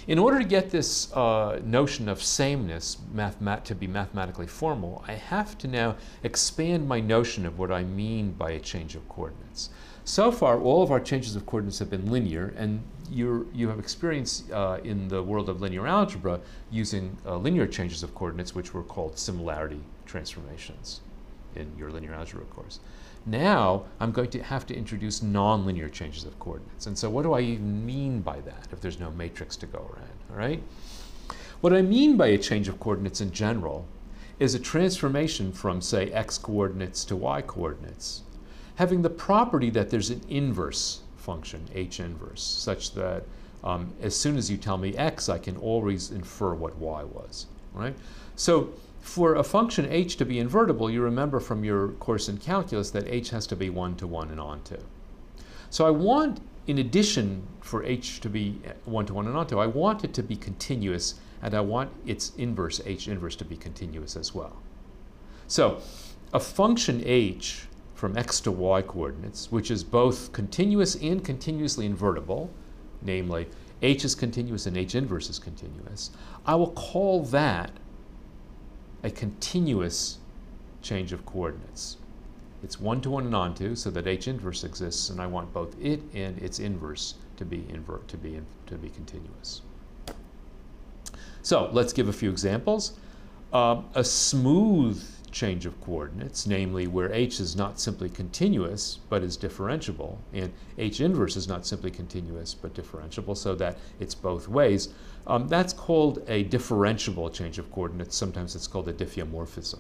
In order to get this notion of sameness to be mathematically formal, I have to now expand my notion of what I mean by a change of coordinates. So far, all of our changes of coordinates have been linear, and you have experience in the world of linear algebra using linear changes of coordinates, which were called similarity transformations in your linear algebra course. Now, I'm going to have to introduce nonlinear changes of coordinates. And so what do I even mean by that if there's no matrix to go around, all right? What I mean by a change of coordinates in general is a transformation from, say, x coordinates to y coordinates, having the property that there's an inverse function, h inverse, such that as soon as you tell me x, I can always infer what y was, right? So for a function h to be invertible, you remember from your course in calculus that h has to be 1 to 1 and onto. So I want, in addition for h to be 1 to 1 and onto, I want it to be continuous, and I want its inverse, h inverse, to be continuous as well. So a function h from x to y coordinates, which is both continuous and continuously invertible, namely h is continuous and h inverse is continuous, I will call that a continuous change of coordinates. It's 1 to 1 and onto, so that h inverse exists, and I want both it and its inverse to be continuous. So let's give a few examples. A smooth change of coordinates, namely where h is not simply continuous but is differentiable, and h inverse is not simply continuous but differentiable, so that it's both ways. That's called a differentiable change of coordinates. Sometimes it's called a diffeomorphism.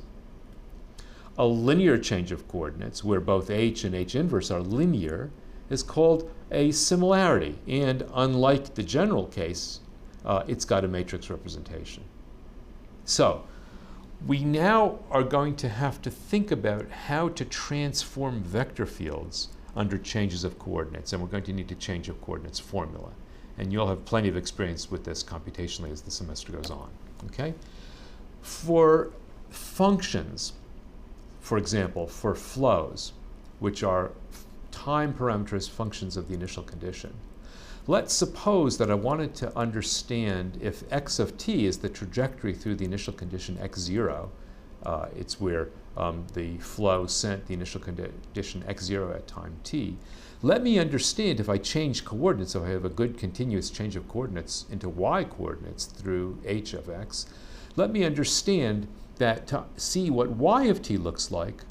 A linear change of coordinates, where both h and h inverse are linear, is called a similarity, and unlike the general case, it's got a matrix representation. So we now are going to have to think about how to transform vector fields under changes of coordinates, and we're going to need a change of coordinates formula. And you'll have plenty of experience with this computationally as the semester goes on, okay? For functions, for example, for flows, which are time parameters functions of the initial condition, let's suppose that I wanted to understand if x of t is the trajectory through the initial condition x0. It's where the flow sent the initial condition x0 at time t. Let me understand if I change coordinates, so I have a good continuous change of coordinates into y coordinates through h of x. Let me understand that to see what y of t looks like,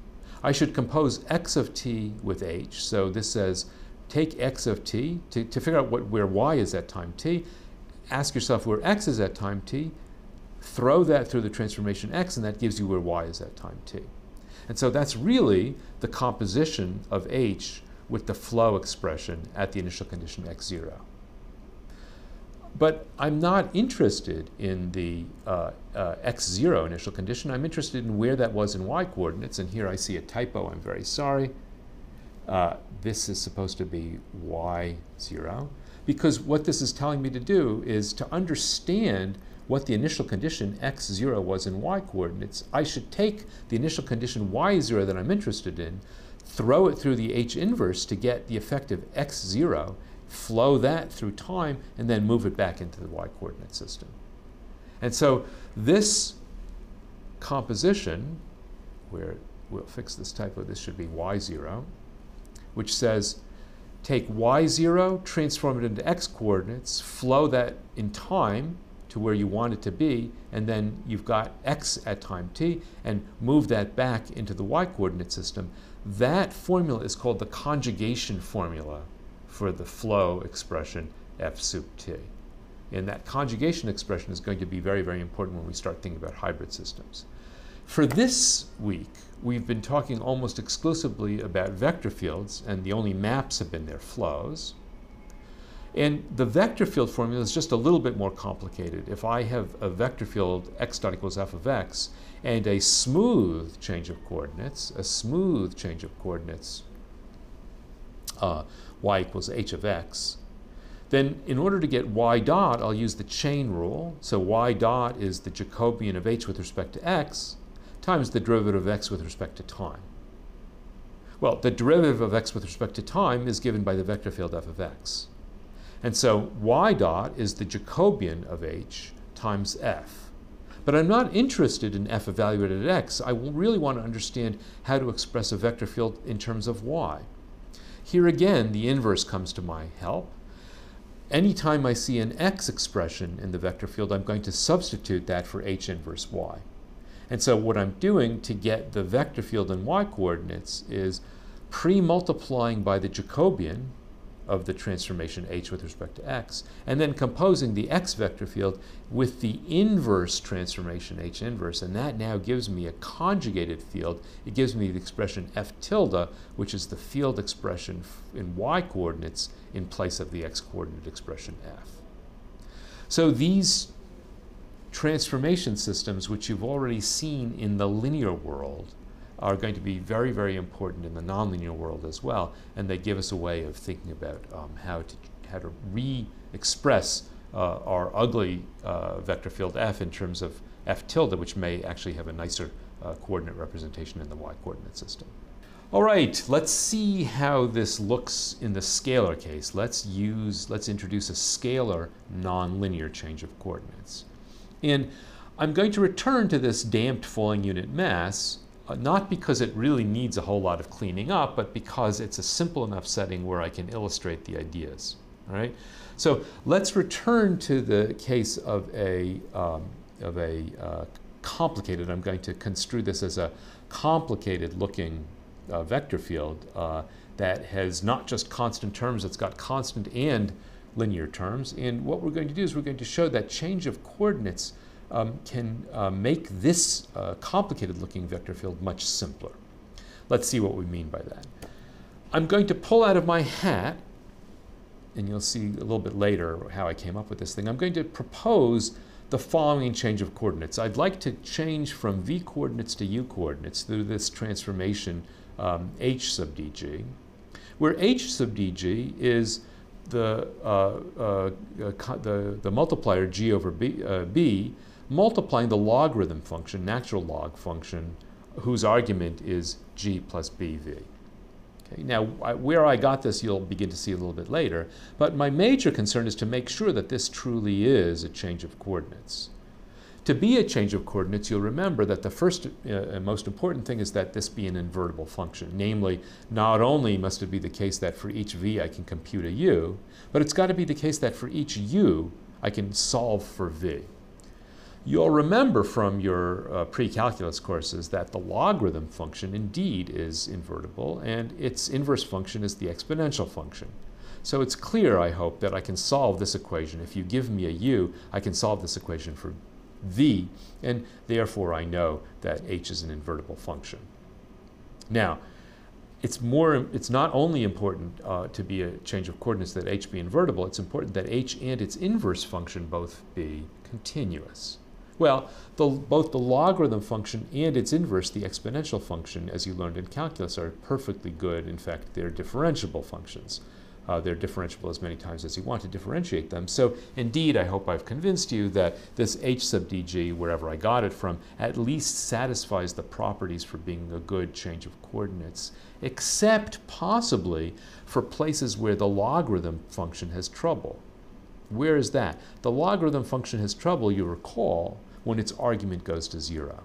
I should compose x of t with h. So this says take x of t to figure out where y is at time t. Ask yourself where x is at time t. Throw that through the transformation x, and that gives you where y is at time t. And so that's really the composition of h with the flow expression at the initial condition x0. But I'm not interested in the x0 initial condition. I'm interested in where that was in y coordinates, and here I see a typo. I'm very sorry. This is supposed to be y0, because what this is telling me to do is to understand what the initial condition x0 was in y coordinates. I should take the initial condition y0 that I'm interested in, throw it through the h inverse to get the effective x0, flow that through time, and then move it back into the y coordinate system. And so this composition, where we'll fix this typo, this should be y0, which says take y0, transform it into x coordinates, flow that in time to where you want it to be, and then you've got x at time t, and move that back into the y coordinate system. That formula is called the conjugation formula for the flow expression f sup t. And that conjugation expression is going to be very, very important when we start thinking about hybrid systems. For this week, we've been talking almost exclusively about vector fields, and the only maps have been their flows. And the vector field formula is just a little bit more complicated. If I have a vector field x dot equals f of x and a smooth change of coordinates, y equals h of x, then in order to get y dot, I'll use the chain rule. So y dot is the Jacobian of h with respect to x times the derivative of x with respect to time. Well, the derivative of x with respect to time is given by the vector field f of x. And so y dot is the Jacobian of h times f. But I'm not interested in f evaluated at x. I really want to understand how to express a vector field in terms of y. Here again, the inverse comes to my help. Anytime I see an x expression in the vector field, I'm going to substitute that for h inverse y. And so what I'm doing to get the vector field in y coordinates is pre-multiplying by the Jacobian of the transformation h with respect to x, and then composing the x vector field with the inverse transformation h inverse, and that now gives me a conjugated field. It gives me the expression f tilde, which is the field expression in y coordinates in place of the x coordinate expression f. So these transformation systems, which you've already seen in the linear world, are going to be very, very important in the nonlinear world as well, and they give us a way of thinking about how to re-express our ugly vector field f in terms of f tilde, which may actually have a nicer coordinate representation in the y coordinate system. All right, let's see how this looks in the scalar case. Let's introduce a scalar nonlinear change of coordinates. And I'm going to return to this damped falling unit mass, not because it really needs a whole lot of cleaning up, but because it's a simple enough setting where I can illustrate the ideas. All right? So let's return to the case of a complicated, I'm going to construe this as a complicated looking vector field that has not just constant terms, it's got constant and linear terms. And what we're going to do is we're going to show that change of coordinates can make this complicated looking vector field much simpler. Let's see what we mean by that. I'm going to pull out of my hat, and you'll see a little bit later how I came up with this thing. I'm going to propose the following change of coordinates. I'd like to change from v coordinates to u coordinates through this transformation h sub dg, where h sub dg is the multiplier g over b multiplying the logarithm function, natural log function, whose argument is g plus bv. Okay, now, where I got this, you'll begin to see a little bit later, but my major concern is to make sure that this truly is a change of coordinates. To be a change of coordinates, you'll remember that the first and most important thing is that this be an invertible function. Namely, not only must it be the case that for each v I can compute a u, but it's got to be the case that for each u I can solve for v. You'll remember from your pre-calculus courses that the logarithm function indeed is invertible, and its inverse function is the exponential function. So it's clear, I hope, that I can solve this equation. If you give me a u, I can solve this equation for v, and therefore I know that h is an invertible function. Now, it's not only important to be a change of coordinates that h be invertible, it's important that h and its inverse function both be continuous. Well, both the logarithm function and its inverse, the exponential function, as you learned in calculus, are perfectly good. In fact, they're differentiable functions. They're differentiable as many times as you want to differentiate them. So indeed, I hope I've convinced you that this h sub dg, wherever I got it from, at least satisfies the properties for being a good change of coordinates, except possibly for places where the logarithm function has trouble. Where is that? The logarithm function has trouble, you recall, when its argument goes to 0.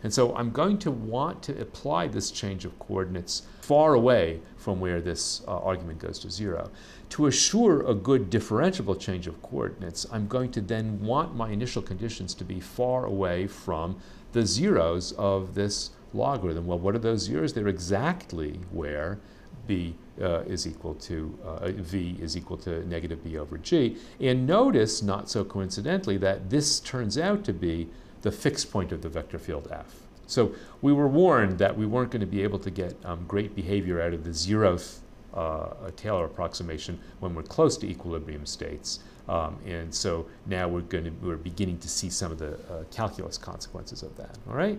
And so I'm going to want to apply this change of coordinates far away from where this argument goes to 0. To assure a good differentiable change of coordinates, I'm going to then want my initial conditions to be far away from the zeros of this logarithm. Well, what are those zeros? They're exactly where b is equal to, v is equal to negative b over g. And notice, not so coincidentally, that this turns out to be the fixed point of the vector field f. So we were warned that we weren't going to be able to get great behavior out of the zeroth Taylor approximation when we're close to equilibrium states. And so now we're beginning to see some of the calculus consequences of that. All right?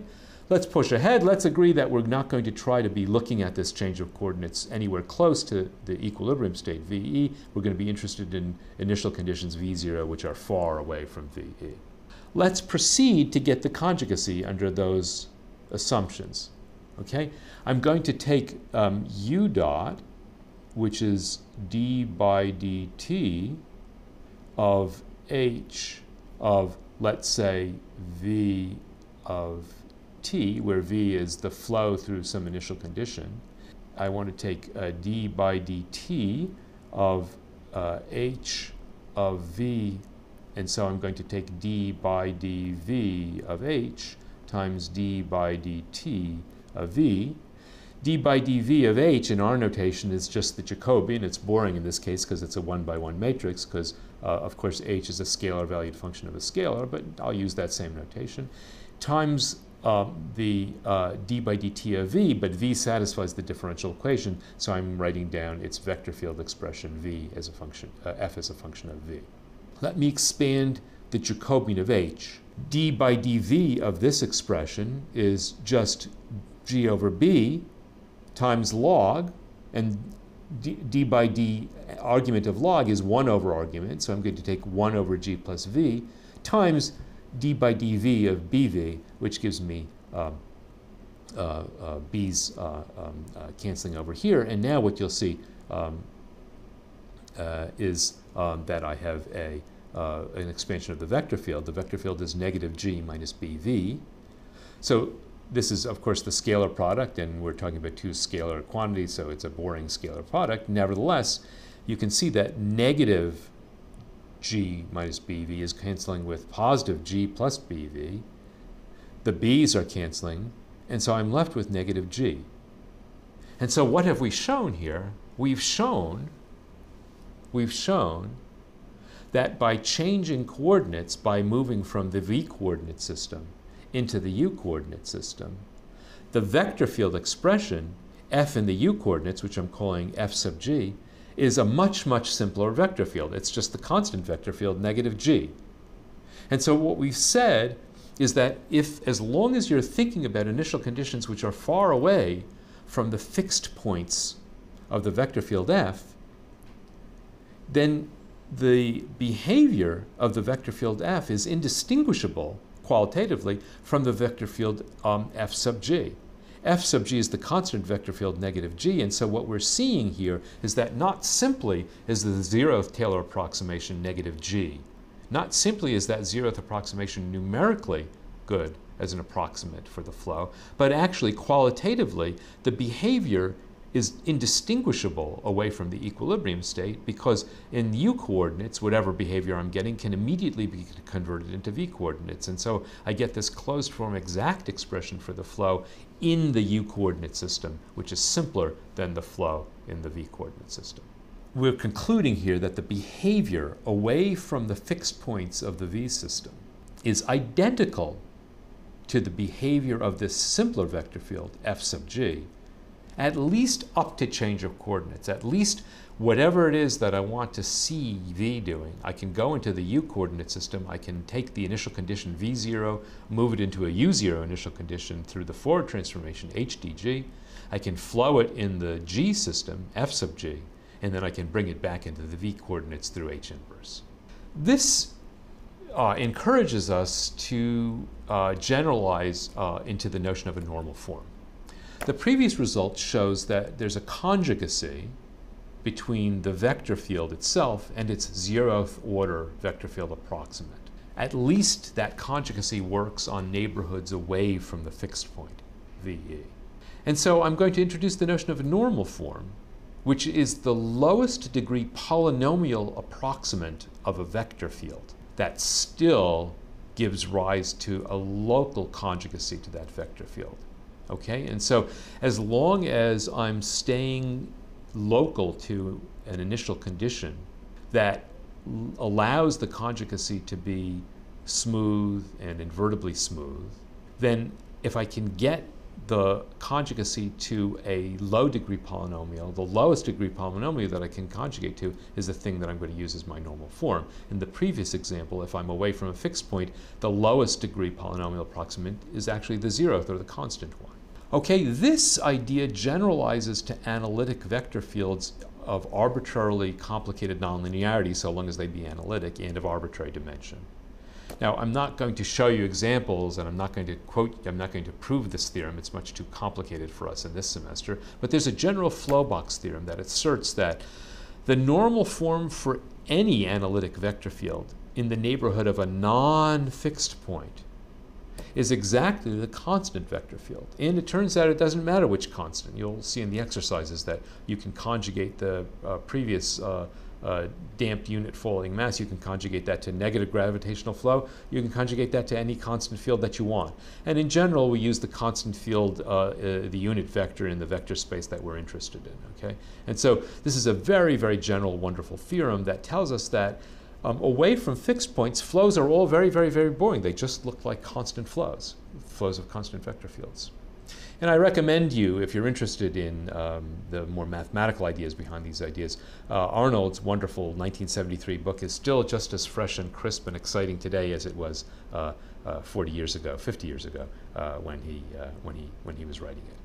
Let's push ahead. Let's agree that we're not going to try to be looking at this change of coordinates anywhere close to the equilibrium state, VE. We're going to be interested in initial conditions V0, which are far away from VE. Let's proceed to get the conjugacy under those assumptions. Okay? I'm going to take u dot, which is d by dt of h of, let's say, v of t, where v is the flow through some initial condition. I want to take d by dt of h of v, and so I'm going to take d by dv of h times d by dt of v. D by dv of h in our notation is just the Jacobian. It's boring in this case because it's a 1-by-1 matrix, because of course h is a scalar valued function of a scalar, but I'll use that same notation, times the d by dt of v, but v satisfies the differential equation, so I'm writing down its vector field expression v as a function, f as a function of v. Let me expand the Jacobian of h. D by dv of this expression is just g over b times log, and d by d argument of log is 1 over argument, so I'm going to take 1 over g plus v, times d by dv of bv, which gives me b's canceling over here. And now what you'll see is that I have an expansion of the vector field. The vector field is negative g minus bv. So this is, of course, the scalar product, and we're talking about two scalar quantities, so it's a boring scalar product. Nevertheless, you can see that negative g minus bv is canceling with positive g plus bv. The b's are canceling, and so I'm left with negative g. And so what have we shown here? We've shown that by changing coordinates, by moving from the v-coordinate system into the u-coordinate system, the vector field expression, f in the u-coordinates, which I'm calling f sub g, is a much, much simpler vector field. It's just the constant vector field, negative g. And so what we've said is that as long as you're thinking about initial conditions which are far away from the fixed points of the vector field f, then the behavior of the vector field f is indistinguishable qualitatively from the vector field f sub g. F sub g is the constant vector field negative g, and so what we're seeing here is that not simply is the 0th Taylor approximation negative g, not simply is that 0th approximation numerically good as an approximate for the flow, but actually qualitatively the behavior is indistinguishable away from the equilibrium state, because in u coordinates, whatever behavior I'm getting can immediately be converted into v coordinates. And so I get this closed form exact expression for the flow in the u coordinate system, which is simpler than the flow in the v coordinate system. We're concluding here that the behavior away from the fixed points of the v system is identical to the behavior of this simpler vector field, f sub g, at least up to change of coordinates, at least whatever it is that I want to see v doing. I can go into the u coordinate system, I can take the initial condition v0, move it into a u0 initial condition through the forward transformation h dg. I can flow it in the g system, f sub g, and then I can bring it back into the v coordinates through h inverse. This encourages us to generalize into the notion of a normal form. The previous result shows that there's a conjugacy between the vector field itself and its 0th order vector field approximate. At least that conjugacy works on neighborhoods away from the fixed point, VE. And so I'm going to introduce the notion of a normal form, which is the lowest degree polynomial approximant of a vector field that still gives rise to a local conjugacy to that vector field. Okay, and so as long as I'm staying local to an initial condition that allows the conjugacy to be smooth and invertibly smooth, then if I can get the conjugacy to a low degree polynomial, the lowest degree polynomial that I can conjugate to is the thing that I'm going to use as my normal form. In the previous example, if I'm away from a fixed point, the lowest degree polynomial approximant is actually the 0th or the constant one. Okay, this idea generalizes to analytic vector fields of arbitrarily complicated nonlinearity, so long as they be analytic, and of arbitrary dimension. Now, I'm not going to show you examples, and I'm not going to prove this theorem. It's much too complicated for us in this semester. But there's a general flow box theorem that asserts that the normal form for any analytic vector field in the neighborhood of a non-fixed point is exactly the constant vector field. And it turns out it doesn't matter which constant. You'll see in the exercises that you can conjugate the previous damped unit falling mass. You can conjugate that to negative gravitational flow. You can conjugate that to any constant field that you want. And in general, we use the constant field, the unit vector in the vector space that we're interested in. Okay? And so this is a very, very general, wonderful theorem that tells us that away from fixed points, flows are all very, very, very boring. They just look like constant flows of constant vector fields. And I recommend you, if you're interested in the more mathematical ideas behind these ideas, Arnold's wonderful 1973 book is still just as fresh and crisp and exciting today as it was 40 years ago, 50 years ago, when he was writing it.